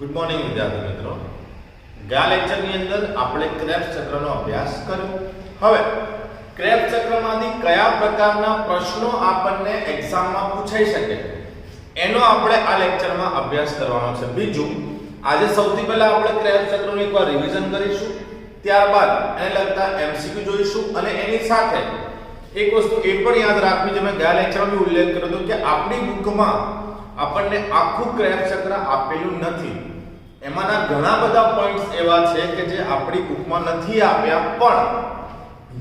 Good morning વિદ્યાર્થી મિત્રો. ગયા લેક્ચરની અંદર આપણે ક્રેબ્સ ચક્રનો અભ્યાસ કર્યો. હવે ક્રેબ્સ ચક્રમાંથી કયા પ્રકારના પ્રશ્નો આપણને એક્ઝામમાં પૂછાઈ શકે એનો આપણે આ લેક્ચરમાં અભ્યાસ કરવાનો છે. બીજું, આજે સૌથી પહેલા આપણે ક્રેબ્સ ચક્રનું એકવાર રિવિઝન કરીશું, ત્યારબાદ એને લગતા એમસીક્યુ જોઈશું અને એની સાથે એક વસ્તુ એ પણ યાદ રાખવી જે મેં ગયા લેક્ચરમાં ઉલ્લેખ કર્યો હતો કે આપણી બુકમાં આપણને આખું ક્રેબ્સ ચક્ર આપેલું નથી. એમાંના ઘણા બધા પોઈન્ટ્સ એવા છે કે જે આપણી બુકમાં નથી આપ્યા, પણ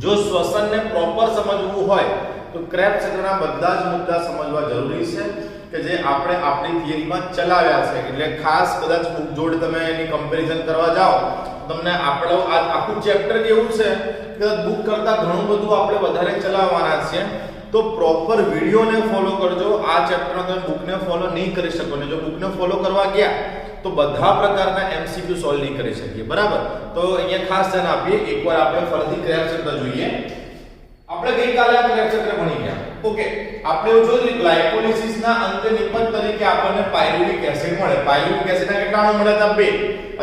જો શ્વસનને પ્રોપર સમજવું હોય તો ક્રેબ્સ ચક્રના બધા જ મુદ્દા સમજવા જરૂરી છે કે જે આપણે આપણી થિયરીમાં ચલાવ્યા છે. એટલે ખાસ કદાચ બુક જોડે તમે એની કમ્પેરિઝન કરવા જાઓ તમને આપણો આ આખું ચેપ્ટર કેવું છે કે બુક કરતા ઘણું બધું આપણે વધારે ચલાવવાના છે. તો પ્રોપર વિડિયોને ફોલો કરજો. આ ચેપ્ટરમાં તમે બુકને ફોલો નહીં કરી શકો ને જો બુકને ફોલો કરવા ગયા તો બધા પ્રકારના એમસીક્યુ સોલ્વ નહીં કરી શકીએ. બરાબર? તો અહીંયા ખાસ ધ્યાન આપીએ. એકવાર આપણે ફરીથી ક્રેબ્સ ચક્ર જોઈએ. આપણે ગઈકાલે આ ક્રેબ્સ ચક્ર ભણી ગયા. ઓકે, આપણે એવું જોયું ગ્લાયકોલિસિસના અંતે નિપજ તરીકે આપણને પાયરુવિક એસિડ મળે. પાયરુવિક એસિડના કેટલા અણુ મળ્યા હતા? 2.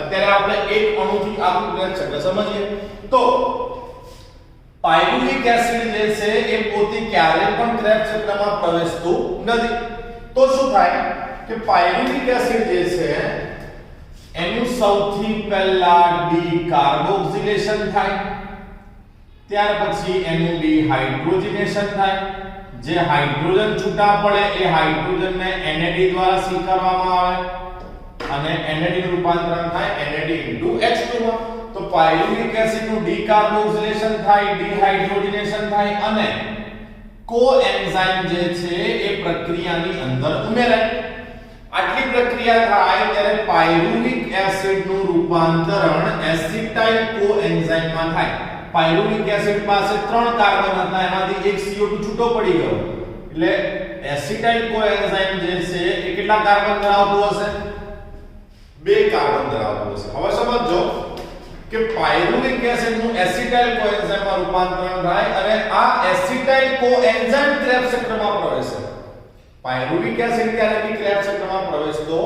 અત્યારે આપણે એક અણુથી આખું ક્રેબ્સ ચક્ર સમજીએ. તો પાયરુવિક એસિડ જે છે એ પોતે ક્યારે પણ ક્રેબ્સ ચક્રમાં પ્રવેશતું નથી. તો શું થાય કે પાયરુવિક એસિડ જે છે એનું સૌથી પહેલા ડી કાર્બોક્સિલેશન થાય, ત્યાર પછી એનું ડી હાઇડ્રોજનેશન થાય. જે હાઇડ્રોજન છૂટા પડે એ હાઇડ્રોજનને NAD દ્વારા સ્વીકારવામાં આવે અને NAD નું રૂપાંતરણ થાય NAD H2 માં. તો પાયરુવિક એસિડ નું ડીકાર્બોક્સિલેશન થાય, ડીહાઇડ્રોજનેશન થાય અને કોએન્ઝાઇમ જે છે એ પ્રક્રિયાની અંદર ઉમેરાય. આટલી પ્રક્રિયા થાય ત્યારે પાયરુવિક એસિડ નું રૂપાંતરણ એસિટાઇલ કોએન્ઝાઇમમાં થાય. પાયરુવિક એસિડ પાસે 3 કાર્બન હતા, એમાંથી એક CO2 છૂટો પડી ગયો એટલે એસિટાઇલ કોએન્ઝાઇમ જે છે એ કેટલા કાર્બન ધરાવતું હશે? 2 કાર્બન ધરાવતું હશે. હવે સમજો કે પાયરુવિક એસિડ નું એસિટાઇલ કોએન્ઝાઇમમાં રૂપાંતરણ થાય અને આ એસિટાઇલ કોએન્ઝાઇમ ક્રેબ્સ ચક્રમાં પ્રવેશે. પાયરુવિક એસિડ ત્યારે બી ક્રેબ્સ ચક્રમાં પ્રવેશતો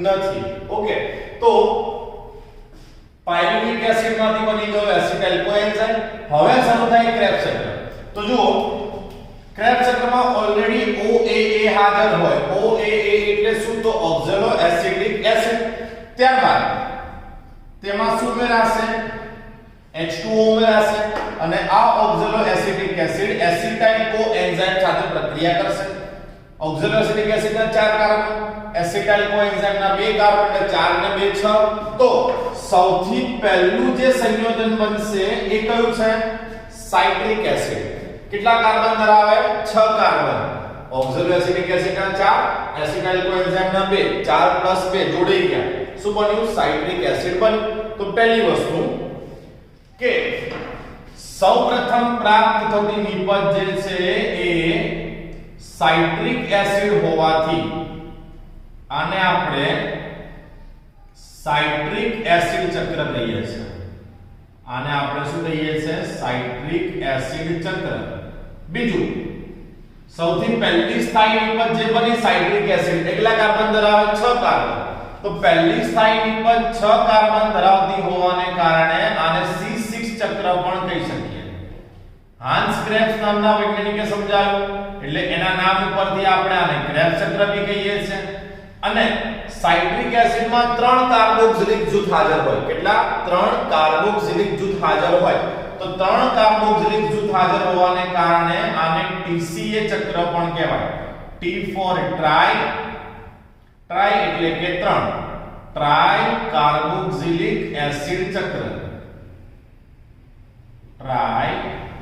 નથી. ઓકે, તો પાયરુવિક એસિડ માંથી બની ગયો એસિટાઇલ કોએન્ઝાઇમ. હવે શરૂ થાય ક્રેબ્સ ચક્ર. તો જુઓ, ક્રેબ્સ ચક્રમાં ઓલરેડી OAA હાજર હોય. OAA એટલે શું? તો ઓક્ઝેલો એસિટિક એસિડ. ત્યારબાદ તેમાં શું ઉમેરાશે? H2O ઉમેરાશે અને આ ઓક્ઝેલો એસિટિક એસિડ એસિટાઇલ કોએન્ઝાઇમ સાથે પ્રક્રિયા કરશે. ઓક્ઝેલો એસિટિક એસિડના 4 કાર્બન, એસિટાઇલ કોએન્ઝાઇમના 2 કાર્બન એટલે 4 ને 2 6. તો સૌથી પહેલું જે સંયોજન બનશે એ કયું છે? Citric acid. કેટલા કાર્બન ધરાવે? 6 કાર્બન. ઓક્ઝેલો એસિટિક એસિડના 4, એસિટાઇલ કોએન્ઝાઇમના 2, 4 + 2 જોડાઈ ગયા. શું બન્યું? સાઇટ્રિક એસિડ બન્યું. તો પહેલી વસ્તુ કે સૌપ્રથમ પ્રાપ્ત થતી નિપજ જે છે એ સાઇટ્રિક એસિડ હોવાથી આને આપણે સાઇટ્રિક એસિડ ચક્ર કહીએ છીએ. આને આપણે શું કહીએ છીએ? સાઇટ્રિક એસિડ ચક્ર. બીજું, સૌથી પહેલી સ્થાયી નિપજ જે બની સાઇટ્રિક એસિડ કેટલા કાર્બન ધરાવે? 6 કાર્બન. તો પહેલી સ્થાયી નિપજ 6 કાર્બન ધરાવતી હોવાને કારણે આને C6 ચક્ર પણ કહી શકીએ. હાન્સ ક્રેબ્સ નામના વૈજ્ઞાનિકે સમજાવ્યું એટલે એના નામ ઉપરથી આપણે આને ક્રેબ્સ ચક્ર બી કહીએ છીએ. અને સાઇટ્રિક એસિડમાં 3 કાર્બોક્સિલિક જૂથ હાજર હોય. કેટલા? 3 કાર્બોક્સિલિક જૂથ હાજર હોય. તો 3 કાર્બોક્સિલિક જૂથ હાજર હોવાને કારણે આને TCA ચક્ર પણ કહેવાય. T for ટ્રાય, ટ્રાય એટલે કે 3, ટ્રાય કાર્બોક્સિલિક એસિડ ચક્ર, ટ્રાય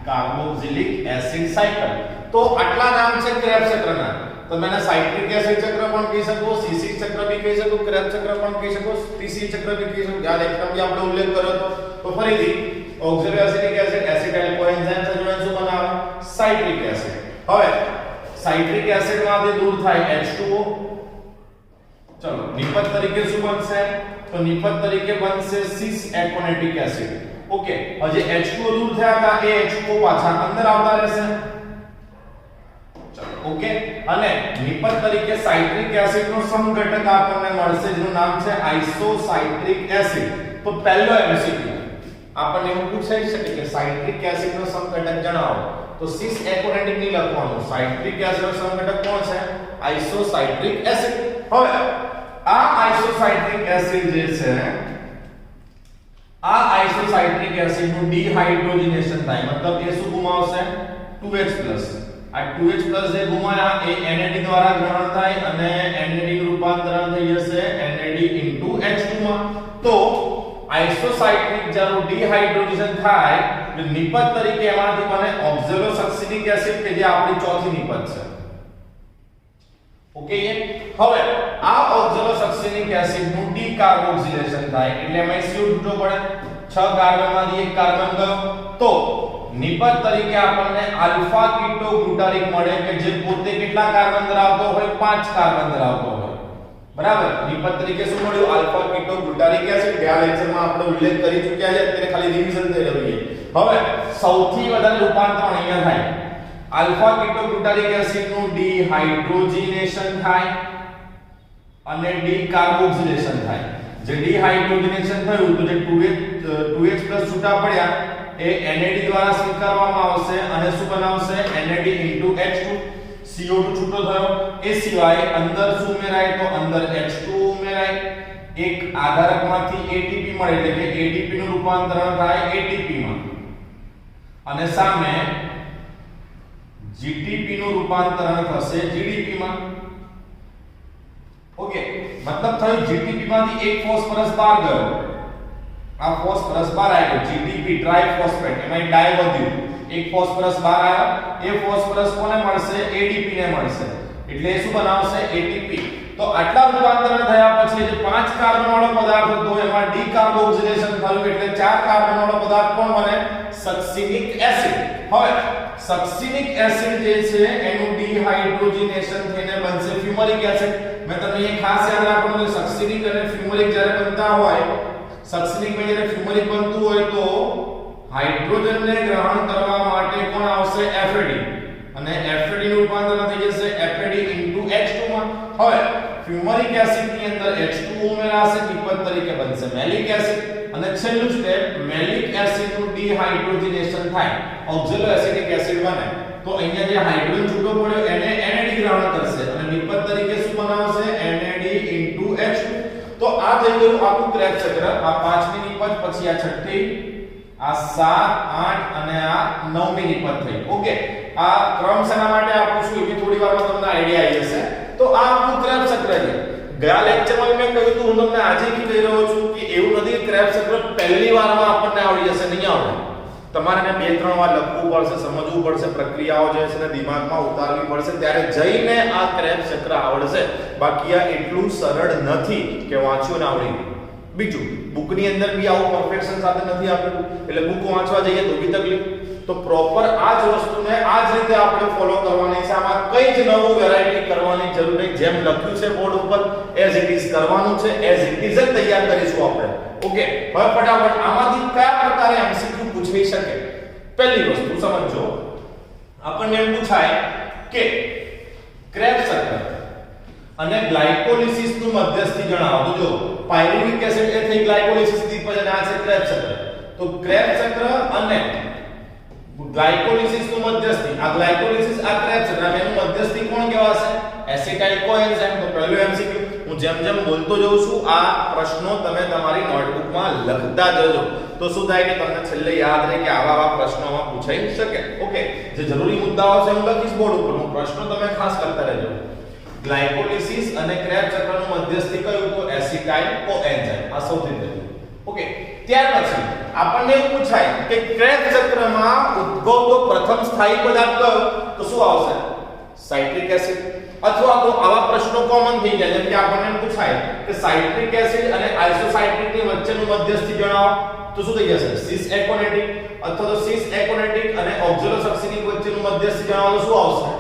કાર્બોક્સિલિક એસિડ સાયકલ. તો આટલા નામ છે ક્રેબ્સ ચક્રના. તમે એને સાઇટ્રિક એસિડ ચક્ર પણ કહી શકો, C6 ચક્ર બી કહી શકો, ક્રેબ્સ ચક્ર પણ કહી શકો, TCA ચક્ર બી કહી શકો. આ લેક્ચરમાં આપણે ઉલ્લેખ કર્યો હતો. તો ફરીથી ઓક્ઝેલો એસિટિક એસિડ એસિટાઇલ કોએન્ઝાઇમ સાથે જોડાઈને શું બનાવે? Citric acid. હવે સાઇટ્રિક એસિડમાંથી દૂર થાય H2O. ચલો, નિપજ તરીકે શું બનશે? તો નિપજ તરીકે બનશે સિસ એકોનેટિક એસિડ. ઓકે, હવે H2O દૂર થયા હતા એ H2O પાછા અંદર આવતા રહેશે. ચલો, ઓકે અને નિપજ તરીકે સાઇટ્રિક એસિડ નો સમઘટક આપણને મળશે જેનું નામ છે આઇસોસાઇટ્રિક એસિડ તો પહેલો એમસીક્યુ આપણને એવું પૂછાઈ શકે કે સાઇટ્રિક એસિડ નો સમઘટક જણાવો તો સિસ એકોનેટિક ની લખવાનું સાઇટ્રિક એસિડ નો સમઘટક કોણ છે આઇસોસાઇટ્રિક એસિડ હવે આ આઇસોસાઇટ્રિક એસિડ જે છે આ આઇસોસાઇટ્રિક એસિડ નું ડિહાઇડ્રોજનેશન થાય મતલબ એ શું ગુમાવશે 2H+ આ 2H+ જે ગુમાયા એ NAD દ્વારા ગ્રહણ થાય અને NAD નું રૂપાંતરણ થઈ જશે NAD H2 માં તો આઇસોસાઇટ્રિક જ્યારે ડિહાઇડ્રોજનેશન થાય તો નિપજ તરીકે એમાંથી બને ઓક્ઝાલોસક્સિલિક એસિડ કે જે આપણી ચોથી નિપજ છે ઓકે હવે આ ઓક્ઝાલોસક્સિલિક એસિડ નું ડીકાર્બોક્સિલેશન થાય એટલે એમાં CO છૂટો પડે 6 કાર્બનમાંથી એક કાર્બન ગયો તો નિપજ તરીકે આપણને આલ્ફા કીટો ગ્લુટારિક મળે કે જે પોતે કેટલા કાર્બન ધરાવતો હોય 5 કાર્બન ધરાવતો હોય બરાબર નિપજ તરીકે શું મળ્યું આલ્ફા કીટો ગ્લુટારિક એસિડ ગયા લેક્ચરમાં આપણે ઉલ્લેખ કરી ચૂક્યા છે અત્યારે ખાલી રિવિઝન થઈ રહ્યું છે હવે સૌથી વધારે રૂપાંતરણ અહીંયા થાય આલ્ફા કીટો ગ્લુટારિક એસિડ નું ડિહાઇડ્રોજનેશન થાય અને ડીકાર્બોક્સિલેશન થાય જે ડિહાઇડ્રોજનેશન થયું તો જે 2H+ છૂટા પડ્યા એ NAD દ્વારા સ્વીકારવામાં આવશે અને શું બનાવશે NAD H2 CO2 છૂટો થયો એ સિવાય અંદર શું ઉમેરાય તો અંદર H2 ઉમેરાય એક આધારકમાંથી ATP મળે એટલે કે ADP નું રૂપાંતરણ થાય ATP માં અને સામે GTP નું રૂપાંતરણ થશે GDP માં ઓકે મતલબ થયું GTP માંથી એક ફોસ્ફરસ બહાર ગયો આ ફોસ્ફરસ બહાર આવ્યો GTP ટ્રાઇફોસ્ફેટ એમાં ડાય વધ્યું એક ફોસ્ફરસ બહાર આવ્યો એ ફોસ્ફરસ કોને મળશે ADP ને મળશે એટલે એ શું બનાવશે ATP તો આટલા રૂપાંતરણ થયા પછી જે 5 કાર્બન વાળો પદાર્થ હતો એમાં ડીકાર્બોક્સિલેશન થયું એટલે 4 કાર્બન વાળો પદાર્થ કોણ બને સક્સિલિક એસિડ હવે સક્સિલિક એસિડ જે છે એનું ડિહાઇડ્રોજનેશન થઈને બનશે ફ્યુમરિક એસિડ મેં તમને એ ખાસ યાદ રાખવાનું કે સક્સિલિક અને ફ્યુમરિક જ્યારે બનતા હોય સક્સિલિક માં જ્યારે ફ્યુમરિક બનતું હોય તો હાઇડ્રોજનને ગ્રહણ કરવા માટે કોણ આવશે FAD અને FAD નું રૂપાંતરણ થઈ જશે FAD H2 માં હવે ફ્યુમરિક એસિડ ની અંદર H2 ઉમેરાશે નિપજ તરીકે બનશે મેલિક એસિડ અને છેલ્લું સ્ટેપ મેલિક એસિડ નું ડિહાઇડ્રોજનેશન થાય ઓક્ઝાલો એસિડિક એસિડ બને તો અહીંયા જે હાઇડ્રોજન છૂટો પડ્યો એને NAD ગ્રહણ કરશે અને નિપજ તરીકે શું બનાવશે NAD H2 તો આ થઈ ગયું આખું ક્રેબ ચક્ર આ પાંચમી નિપજ પછી આ છઠ્ઠી આ 7 8 અને આ 9મી નિપજ થઈ ઓકે આ ક્રમ શેના માટે આપું છું એ થોડી વારમાં તમને આઈડિયા આવી જશે તો આ આખું ક્રેબ ચક્ર છે ગયા લેક્ચરમાં મેં કહ્યું હતું હું તમને આજે કહી રહ્યો છું કે એવું નથી ક્રેબ ચક્ર પહેલી વારમાં આપણને આવડી જશે નહીં આવડે તમારે ને 2-3 વાર લખવું પડશે સમજવું પડશે પ્રક્રિયાઓ જે છે ને દિમાગમાં ઉતારવી પડશે ત્યારે જઈને આ ક્રેબ ચક્ર આવડશે બાકી આ એટલું સરળ નથી કે વાંચ્યું ને આવડી ગયું બીજું બુકની અંદર બી આવું પરફેક્શન સાથે નથી આપેલું એટલે બુક વાંચવા જઈએ તો બી તકલીફ તો પ્રોપર આ જ વસ્તુને આ જ રીતે આપણે ફોલો કરવાની છે આમાં કઈ જ નવું વેરાયટી કરવાની જરૂર નહીં જેમ લખ્યું છે બોર્ડ ઉપર એઝ ઇટ ઇઝ કરવાનું છે એઝ ઇટ ઇઝ જ તૈયાર કરીશું આપણે ઓકે હવે ફટાફટ આમાંથી કયા પ્રકારે એમસીક્યુ પૂછવી શકે પહેલી વસ્તુ સમજો આપણને એમ પૂછાય કે ક્રેબ ચક્ર અને ગ્લાયકોલિસિસ નું મધ્યસ્થી જણાવો તો જો પાયરુવિક એસિડ એ થઈ ગ્લાયકોલિસિસ થી પછી આ છે ક્રેબ ચક્ર તો ક્રેબ ચક્ર અને ગ્લાયકોલિસિસ નું મધ્યસ્થી આ ગ્લાયકોલિસિસ આ ક્રેબ ચક્ર એનું મધ્યસ્થી કોણ કહેવાશે એસિટાઇલ કોએન્ઝાઇમ તો પહેલું એમસીક્યુ હું જેમ જેમ બોલતો જઉં છું આ પ્રશ્નો તમે તમારી નોટબુકમાં લખતા જજો તો શું થાય કે તમને છેલ્લે યાદ રહે કે આવા પ્રશ્નોમાં પૂછાઈ શકે ઓકે જે જરૂરી મુદ્દાઓ છે હું લખીશ બોર્ડ ઉપર હું પ્રશ્નો તમે ખાસ લખતા રહેજો ગ્લાયકોલિસિસ અને ક્રેબ ચક્રનું મધ્યસ્થી કયું તો એસિટાઇલ કોએન્ઝાઇમ આ સૌથી પહેલું ઓકે ત્યાર પછી આપણને એવું પૂછાય કે ક્રેબ ચક્રમાં ઉદ્ભવતો પ્રથમ સ્થાયી પદાર્થ કયો તો શું આવશે સાઇટ્રિક એસિડ અથવા તો આવા પ્રશ્નો કોમન થઈ જાય જેમ કે આપણને પૂછાય કે સાઇટ્રિક એસિડ અને આઇસોસાઇટ્રિક ની વચ્ચેનું મધ્યસ્થી જણાવો તો શું થઈ જશે સિસ એકોનેટિક અથવા તો સિસ એકોનેટિક અને ઓક્ઝાલોસક્સિલિક વચ્ચેનું મધ્યસ્થી જણાવો તો શું આવશે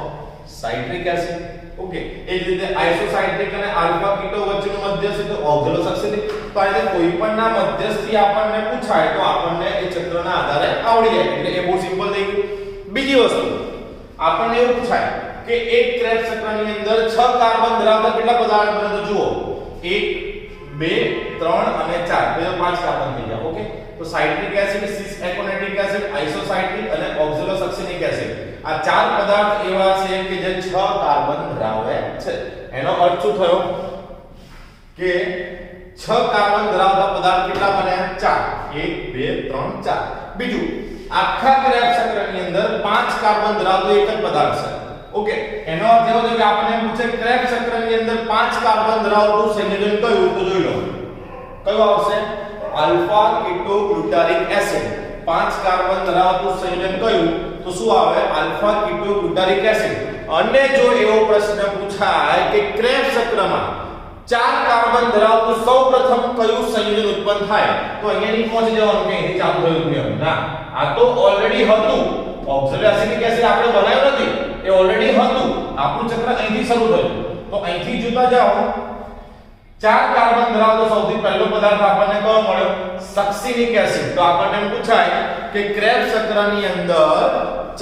સાઇટ્રિક એસિડ ઓકે એ જ રીતે આઇસોસાઇટ્રિક અને આલ્ફા કીટો વચ્ચેનું મધ્યસ્થી તો ઓક્ઝાલોસક્સિલિક તો આ રીતે કોઈપણના મધ્યસ્થી આપણને પૂછાય તો આપણને એ ચક્રના આધારે આવડી જાય એટલે એ બહુ સિમ્પલ થઈ ગયું બીજી વસ્તુ આપણને એવું પૂછાય કે એક ક્રેબ્સ ચક્રની અંદર 6 કાર્બન ધરાવતા કેટલા પદાર્થ બને? તો જુઓ 1 2 3 અને 4 બે 5 કાર્બન થઈ ગયા. ઓકે, તો સાઇટ્રિક એસિડ, સિસ એકોનેટિક એસિડ, આઇસોસાઇટ્રિક અને ઓક્ઝાલોસક્સિનિક એસિડ આ ચાર પદાર્થ એવા છે કે જે 6 કાર્બન ધરાવે છે. એનો અર્થ શું થયો કે 6 કાર્બન ધરાવતા પદાર્થ કેટલા બન્યા? 4. 1 2 3 4. બીજું, આખા ક્રેબ્સ ચક્રની અંદર 5 કાર્બન ધરાવતો એક જ પદાર્થ છે. ઓકે, એનો અર્થ એવો છે કે આપણને પૂછે ક્રેબ્સ ચક્રની અંદર 5 કાર્બન ધરાવતું સંયોજન કયું? તો જોઈ લો કયું આવશે? Alpha ketoglutaric acid. 5 કાર્બન ધરાવતું સંયોજન કયું? તો શું આવે? Alpha ketoglutaric acid. અને જો એવો પ્રશ્ન પૂછાય કે ક્રેબ્સ ચક્રમાં 4 કાર્બન ધરાવતું સૌપ્રથમ કયું સંયોજન ઉત્પન્ન થાય? તો અહીંયાથી પહોંચી જવાનું કે અહીંથી ચાલુ થયું એમ ના, આ તો ઓલરેડી હતું. ઓક્ઝાલોસક્સિનિક એસિડ આપણે બનાવ્યું નથી, એ ઓલરેડી હતું. આપણું ચક્ર અહીંથી શરૂ થયું. તો અહીંથી જોતા જાઓ 4 કાર્બન ધરાવતો સૌથી પહેલો પદાર્થ આપણને કયો મળ્યો? સક્સિનિક એસિડ. તો આપણને એમ પૂછાય કે ક્રેબ્સ ચક્રની અંદર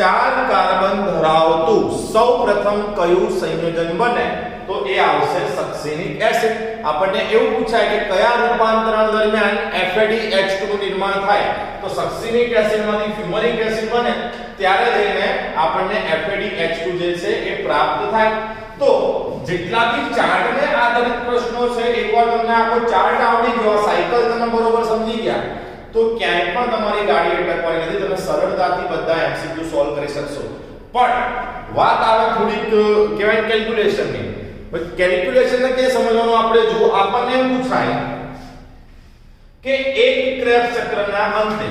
4 કાર્બન ધરાવતું સૌપ્રથમ કયું સંયોજન બને? તો એ આવશે સક્સિનિક એસિડ. આપણને એવું પૂછાય કે કયા રૂપાંતરણ દરમિયાન FADH2 નું નિર્માણ થાય? તો સક્સિનિક એસિડમાંથી ફ્યુમરિક એસિડ બને ત્યારે જઈને આપણને FADH2 જે છે એ પ્રાપ્ત થાય. તો જેટલા બી ચાર્ટને આધારિત પ્રશ્નો છે, એકવાર તમને આખો ચાર્ટ આવડી ગયો, સાયકલ તમે બરોબર સમજી ગયા, તો ક્યાંય પણ તમારી ગાડી અટકવાની નથી. તમે સરળતાથી બધા MCQ સોલ્વ કરી શકશો. પણ વાત આવે થોડીક કહેવાય કેલ્ક્યુલેશનની. કેલ્ક્યુલેશન ને કે સમજવાનું આપણે જો આપણને એમ પૂછાય કે એક ક્રેબ્સ ચક્રના અંતે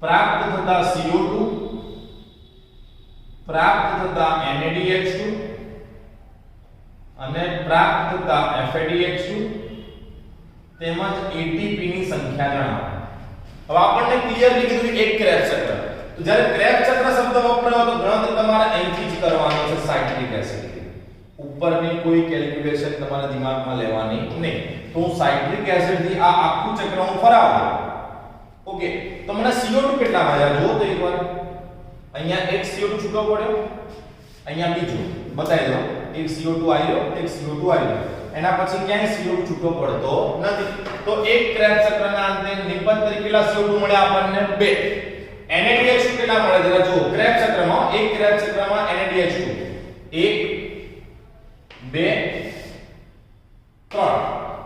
પ્રાપ્ત થતા CO2, પ્રાપ્ત થતા NADH2 અને પ્રાપ્ત થતા FADH2 તેમજ ATP ની સંખ્યા જણાવો. હવે આપણને ક્લિયરલી કીધું એક ક્રેબ્સ ચક્ર. તો જ્યારે ક્રેબ્સ ચક્ર શબ્દ વપરાયો તો ગણતરી તમારે અહીંથી જ કરવાની છે સાઇટ્રિક એસિડ. ઉપરની કોઈ કેલ્ક્યુલેશન તમારા દિમાગમાં લેવાની નહીં. તો હું સાઇટ્રિક એસિડ થી આ આખું ચક્ર હું ફરાવું. ઓકે, તો મને CO2 કેટલા મળ્યા જો તો એકવાર. અહીંયા એક CO2 છૂટો પડ્યો, અહીંયા બીજો બતાવી દો. એક CO2 આવ્યો, એક CO2 આવ્યો. એના પછી ક્યાંય CO2 છૂટો પડતો નથી. તો એક ક્રેબ્સ ચક્રના અંતે નિબંધ તરીકે કેટલા CO2 મળ્યા આપણને? 2. NADH2 કેટલા મળે જરા જુઓ. ક્રેબ્સ ચક્રમાં એક ક્રેબ્સ ચક્રમાં NADH2 1 2 3.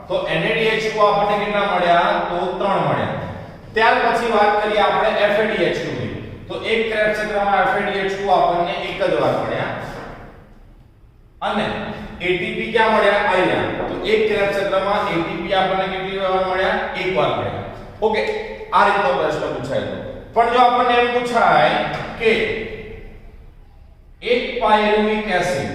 તો NADH2 આપણને કેટલા મળ્યા? તો 3 મળ્યા. ત્યાર પછી વાત કરીએ આપણે FADH2 ની. તો એક ક્રેબ્સ ચક્રમાં FADH2 આપણને એક જ વાર મળ્યા અને ATP ક્યાં મળ્યા? અહીંયા. તો એક ક્રેબ્સ ચક્રમાં ATP આપણને કેટલી વાર મળ્યા? એક વાર મળ્યા. ઓકે, આ રીતનો પ્રશ્ન પૂછાય. પણ જો આપણને એમ પૂછાય કે એક પાયરુવિક એસિડ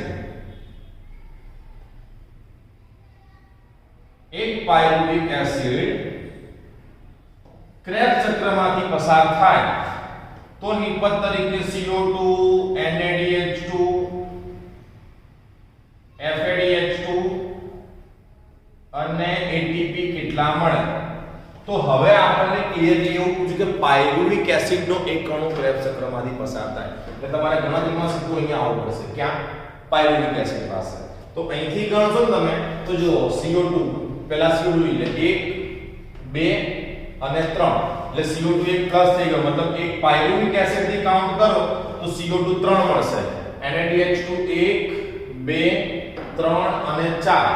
ક્રેબ્સ ચક્રમાંથી પસાર થાય તો નિપજ તરીકે CO2, NADH2, FADH2 અને ATP કેટલા મળે? તો હવે આપણને ક્લિયરલી એવું પૂછ્યું કે પાયરુવિક એસિડ નો એક અણુ ક્રેબ્સ ચક્રમાંથી પસાર થાય એટલે તમારે ગણતરીમાં સીધું અહીંયા આવવું પડશે. ક્યાં? પાયરુવિક એસિડ પાસે. તો અહીંથી ગણશો ને તમે તો જુઓ CO2 પહેલા CO2 એટલે 1 2 અને 3 એટલે CO2 એક પ્લસ થઈ ગયો, મતલબ એક પાયરુવિક એસિડ થી કાઉન્ટ કરો તો CO2 3 મળશે. NADH2 1 2 3 અને 4.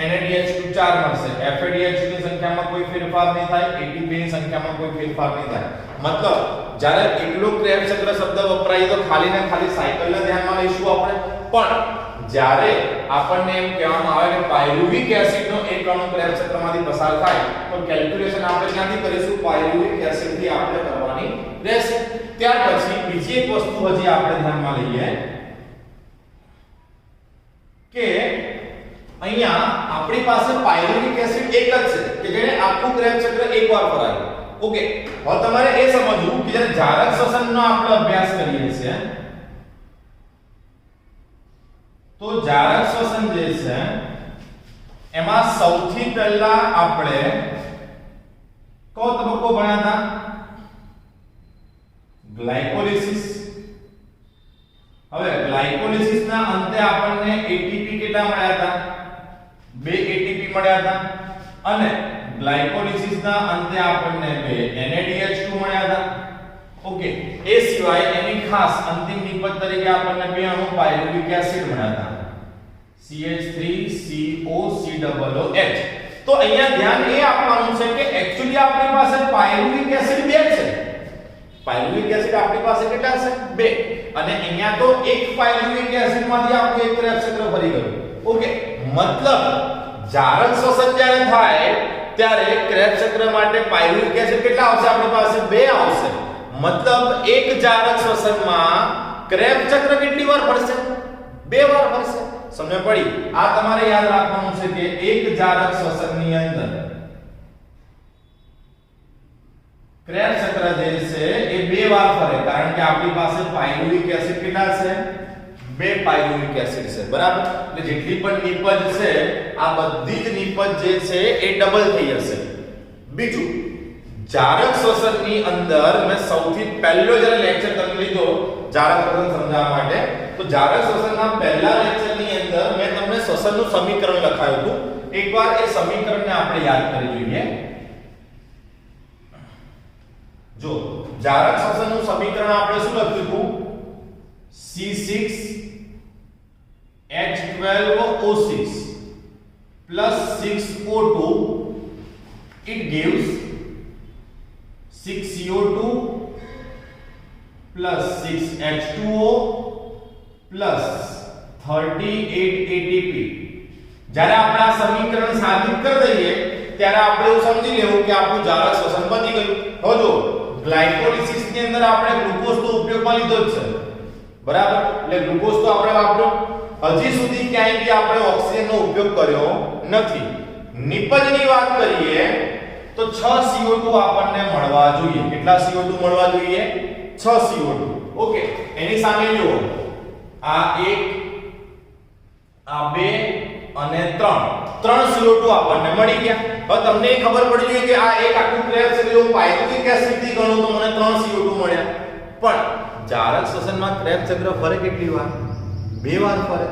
NADH2 4 મળશે. FADH2 ની સંખ્યામાં કોઈ ફેરફાર નહીં થાય, ATP ની સંખ્યામાં કોઈ ફેરફાર નહીં થાય. મતલબ જ્યારે એકલો ક્રેબ્સ ચક્ર શબ્દ વપરાય તો ખાલી ને ખાલી સાયકલને ધ્યાનમાં લઈશું આપણે. પણ જ્યારે આપણને એમ કહેવામાં આવે કે પાયરુવિક એસિડનો એક અણુ ક્રેબ્સ ચક્રમાંથી પસાર થાય તો કેલ્ક્યુલેશન આપણે ક્યાંથી કરીશું? પાયરુવિક એસિડ થી આપણે કરવાની રહેશે. ત્યાર પછી બીજી એક વસ્તુ હજી આપણે ધ્યાનમાં લઈએ કે અહીંયા આપણી પાસે પાયરુવિક એસિડ એક જ છે કે જેને આખું ક્રેબ્સ ચક્ર એકવાર ફરાયું. ઓકે, હવે તમારે એ સમજવું કે જ્યારે જારક શ્વસનનો આપણે અભ્યાસ કરીએ છીએ તો જારક શ્વસન જે છે એમાં સૌથી પહેલા આપણે કયો તબક્કો ભણ્યા હતા? ગ્લાયકોલિસિસ. હવે ગ્લાયકોલિસિસ ના અંતે આપણને એટીપી કેટલા મળ્યા હતા? 2 એટીપી મળ્યા હતા. અને ગ્લાયકોલિસિસ ના અંતે આપણને 2 NADH2 મળ્યા હતા. ઓકે, એ સિવાય એની ખાસ અંતિમ નિપજ તરીકે આપણને 2 અણુ પાયરુવિક એસિડ મળ્યા હતા, CH3COCOOH. તો અહીંયા ધ્યાન એ આપવાનું છે કે એક્ચ્યુઅલી આપણી પાસે પાયરુવિક એસિડ 2 છે. પાયરુવિક એસિડ આપણી પાસે કેટલા છે? 2. અને અહીંયા તો એક પાયરુવિક એસિડ માંથી આપણું એક ક્રેબ્સ ચક્ર ફરી ગયું. ઓકે, મતલબ જારક શ્વસન જ્યારે થાય ત્યારે ક્રેબ્સ ચક્ર માટે પાયરુવિક એસિડ કેટલા આવશે? આપણી પાસે 2 આવશે. મતલબ એક જારક શ્વસનમાં ક્રેબ્સ ચક્ર કેટલી વાર ફરશે? 2 વાર ફરશે. સમજ પડી? આ તમારે યાદ રાખવાનું છે કે એક જારક શ્વસનની અંદર ક્રેબ્સ ચક્ર જે છે એ 2 વાર ફરે, કારણ કે આપણી પાસે પાયરુવિક એસિડ કેટલા છે? 2 પાયરુવિક એસિડ છે, બરાબર? એટલે જેટલી પણ નિપજ છે આ બધી જ નિપજ જે છે એ ડબલ થઈ જશે. બીજું, જારક શ્વસનની અંદર મેં સૌથી પહેલો જ્યારે લેક્ચર તમને લીધો જારક શ્વસન સમજાવવા માટે, તો જારક શ્વસનના પહેલા લેક્ચરની અંદર મેં તમને શ્વસનનું સમીકરણ લખાયું હતું. એકવાર એ સમીકરણને આપણે યાદ કરી જોઈએ. જો જારક શ્વસનનું સમીકરણ આપણે શું લખ્યું હતું? C6H12O6 plus 6O2, it gives 6CO2 plus 6H2O plus 38 ATP. જ્યારે આપણે આ સમીકરણ સાબિત કરી દઈએ ત્યારે આપણે એવું સમજી લેવું કે આપણું જારક શ્વસન પતી ગયું. હવે જો ગ્લાયકોલિસિસ ની અંદર આપણે ગ્લુકોઝ તો ઉપયોગમાં લીધો જ છે, બરાબર? એટલે ગ્લુકોઝ તો આપણે વાપર્યો. હજી સુધી ક્યાંય બી આપણે ઓક્સિજનનો ઉપયોગ કર્યો નથી. નિપજની વાત કરીએ તો 6 CO2 આપણને મળવા જોઈએ. કેટલા CO2 મળવા જોઈએ? 6 CO2. ઓકે, એની સામે જુઓ, આ 1, આ 2 અને 3 CO2 આપણને મળી ગયા. હવે તમને એ ખબર પડી જોઈએ કે આ એક આખું ક્રેબ્સ છે, જો પાયરુવિક એસિડ થી ગણું તો મને 3 CO2 મળ્યા. પણ જારક શ્વસનમાં ક્રેબ્સ ચક્ર ફરે કેટલી વાર? 2 વાર ફરે.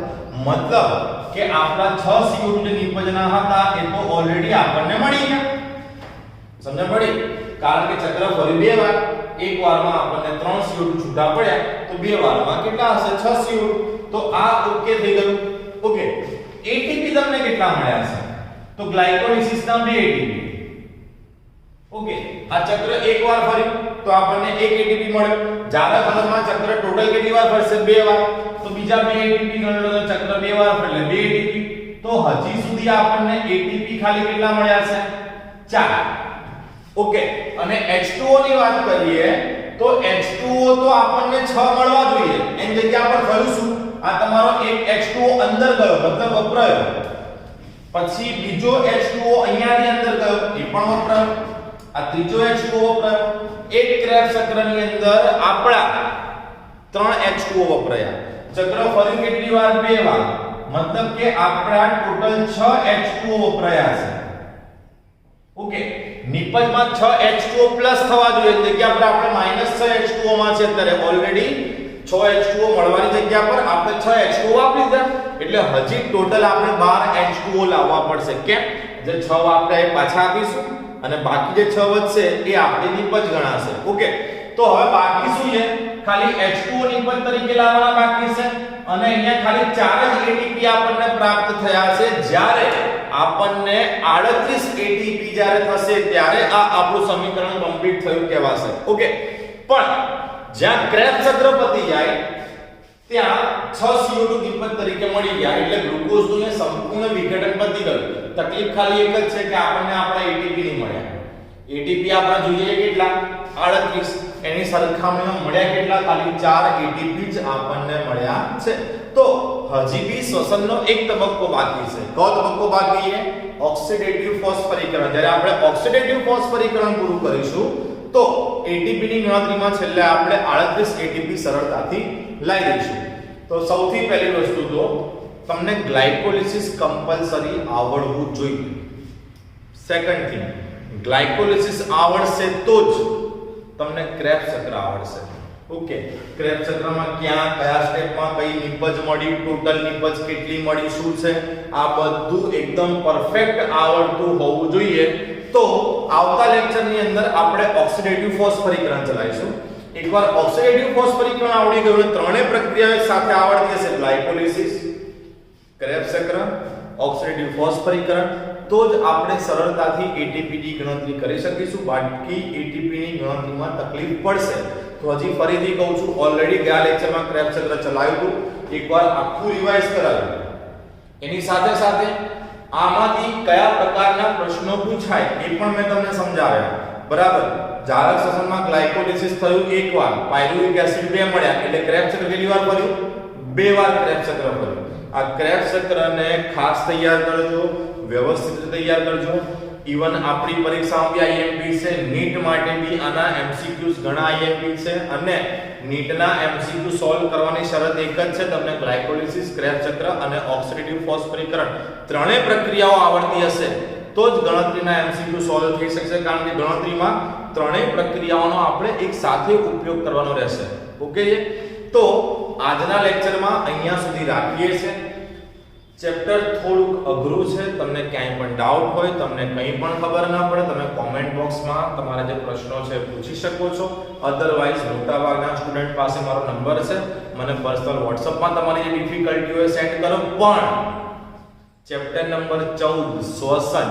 મતલબ કે આપણા 6 CO2 જે નિપજના હતા એ તો ઓલરેડી આપણને મળી ગયા. સમજ પડી? કારણ કે ચક્ર ફરી 2 વાર. એક વારમાં આપણને 3 CO2 છૂટા પડ્યા, તો 2 વારમાં કેટલા હશે? 6 CO2. તો આ ઓકે થઈ ગયું. ઓકે, એટીપી તમને કેટલા મળ્યા છે? તો ગ્લાયકોલિસિસ ના 2 એટીપી. ઓકે, આ ચક્ર એક વાર ફર્યું તો આપણને 1 એટીપી મળ્યો. જારક શ્વસનમાં ચક્ર ટોટલ કેટલી વાર ફરશે? 2 વાર. તો બીજા 2 એટીપી ગણ લો તો ચક્ર 2 વાર ફરે એટલે 2 એટીપી. તો હજી સુધી આપણને એટીપી ખાલી કેટલા મળ્યા છે? 4. ઓકે, અને H2O ની વાત કરીએ તો H2O તો આપણને 6 મળવા જોઈએ. એની જગ્યા પર થયું શું? આ તમારો એક H2O અંદર ગયો, મતલબ વપરાયો. પછી બીજો H2O અહીંયાની અંદર ગયો, એ પણ વપરાયો. આ ત્રીજો H2O વપરાયો. એક ક્રેબ્સ ચક્રની અંદર આપણા 3 H2O વપરાયા. ચક્ર ફરી કેટલી વાર? 2 વાર. મતલબ કે આપણા ટોટલ 6 H2O વપરાયા છે. ઓકે, નિપજમાં 6 H2O પ્લસ થવા જોઈએ, જગ્યા પર આપણે -6 H2O માં છે. અત્યારે ઓલરેડી 6 H2O મળવાની જગ્યા પર આપણે 6 H2O વાપરી દીધા. એટલે હજી ટોટલ આપણે 12 H2O લાવવા પડશે. કેમ? જે 6 આપણે પાછા આપીશું અને બાકી જે 6 વધશે એ આપણી નિપજ ગણાશે. ઓકે, તો હવે બાકી શું છે? ખાલી H2O નિપજ તરીકે લાવવાના બાકી છે. અને અહીંયા ખાલી 4 જ ATP આપણને પ્રાપ્ત થયા છે. જ્યારે આપણને 38 ATP જ્યારે થશે ત્યારે આ આપણું સમીકરણ કમ્પ્લીટ થયું કહેવાશે. ઓકે, પણ જ્યાં ક્રેબ્સ ચક્ર પતી જાય ત્યાં 6 CO2 નિપજ તરીકે મળી ગયા. એટલે ગ્લુકોઝનું એ સંપૂર્ણ વિઘટન પતી ગયું. તકલીફ ખાલી એક જ છે કે આપણને આપણા ATP નહીં મળ્યા. ATP આપણે જોઈએ કેટલા? 38. એની સરખામણીમાં મળ્યા કેટલા? ખાલી 4 ATP જ આપણને મળ્યા છે. તો હજી બી શ્વસનનો એક તબક્કો બાકી છે. કયો તબક્કો બાકી છે? ઓક્સિડેટિવ ફોસ્ફરીકરણ. જ્યારે આપણે ઓક્સિડેટિવ ફોસ્ફરીકરણ પૂરું કરીશું તો ATP ની ગણતરીમાં છેલ્લે આપણે 38 ATP સરળતાથી લાવી દઈશું. તો સૌથી પહેલી વસ્તુ તો તમને ગ્લાયકોલિસિસ કમ્પલસરી આવડવું જોઈએ. સેકન્ડ થિંગ, ગ્લાયકોલિસિસ આવડશે તો જ તમને ક્રેબ્સ ચક્ર આવડશે. ઓકે, ક્રેબ્સ ચક્રમાં કયા સ્ટેપમાં કઈ નિપજ મળી, ટોટલ નિપજ કેટલી મળી, શું છે, આ બધું એકદમ પરફેક્ટ આવડતું હોવું જોઈએ. તો આવતા લેક્ચરની અંદર આપણે ઓક્સિડેટિવ ફોસ્ફરીકરણ ચલાવીશું. એકવાર ઓક્સિડેટિવ ફોસ્ફરીકરણ આવડી ગયું, ત્રણેય પ્રક્રિયાઓ સાથે આવડતી હશે, ગ્લાયકોલિસિસ, ક્રેબ્સ ચક્ર, ઓક્સિડેટિવ ફોસ્ફરીકરણ, તો જ આપણે સરળતાથી ATP ની ગણતરી કરી શકીશું. બાકી ATP ની ગણતરીમાં તકલીફ પડશે. તો હજી ફરીથી કહું છું, ઓલરેડી ગયા લેક્ચરમાં ક્રેબ્સ ચક્ર ચલાવ્યું હતું, એકવાર આખું રિવાઇઝ કરાવ્યું. એની સાથે સાથે આમાંથી કયા પ્રકારના પ્રશ્નો પૂછાય એ પણ મેં તમને સમજાવ્યા. બરાબર, જારક શ્વસનમાં ગ્લાયકોલિસિસ થયું એકવાર, પાયરુવિક એસિડ 2 મળ્યા, એટલે ક્રેબ્સ ચક્ર કેટલી વાર ફર્યું? 2 વાર ક્રેબ્સ ચક્ર ફર્યું. આ ક્રેબ્સ ચક્રને ખાસ તૈયાર કરજો, વ્યવસ્થિત રીતે તૈયાર કરજો. ઇવન આપણી પરીક્ષામાં બી IMP છે, નીટ માટે બી આના MCQs ઘણા IMP છે, અને નીટના MCQ સોલ્વ કરવાની શરત એક જ છે, તમને ગ્લાયકોલિસિસ, ક્રેબ્સ ચક્ર અને ઓક્સિડેટિવ ફોસ્ફરીકરણ ત્રણેય પ્રક્રિયાઓ આવડતી હશે તો જ ગણતરીના MCQ સોલ્વ થઈ શકશે. કારણ કે ગણતરીમાં ત્રણેય પ્રક્રિયાઓનો આપણે એક સાથે ઉપયોગ કરવાનો રહેશે. ઓકે, તો આજના લેક્ચરમાં અહીંયા સુધી રાખીએ છીએ. ચેપ્ટર થોડુંક અઘરું છે, તમને ક્યાંય પણ ડાઉટ હોય, તમને કંઈ પણ ખબર ના પડે, તમે કોમેન્ટ બોક્સમાં તમારા જે પ્રશ્નો છે પૂછી શકો છો. અધરવાઇઝ મોટાભાગના સ્ટુડન્ટ પાસે મારો નંબર છે, મને પર્સનલ WhatsAppમાં તમારી જે ડિફિકલ્ટી હોય સેન્ડ કરો. પણ ચેપ્ટર નંબર 14 શ્વસન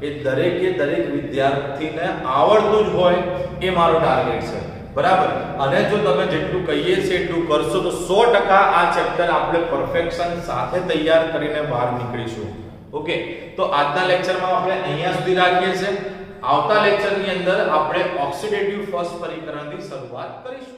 એ દરેક વિદ્યાર્થીને આવડતું જ હોય એ મારો ટાર્ગેટ છે. બરાબર, અને જો તમે જેટલું કહીએ છે એટલું કરશો તો 100% આ ચેપ્ટર આપણે પરફેક્શન સાથે તૈયાર કરીને બહાર નીકળીશું. ઓકે, તો આજના લેક્ચરમાં આપણે અહીંયા સુધી રાખીએ છીએ. આવતા લેક્ચરની અંદર આપણે ઓક્સિડેટિવ ફોસ્ફરીકરણની શરૂઆત કરીશું.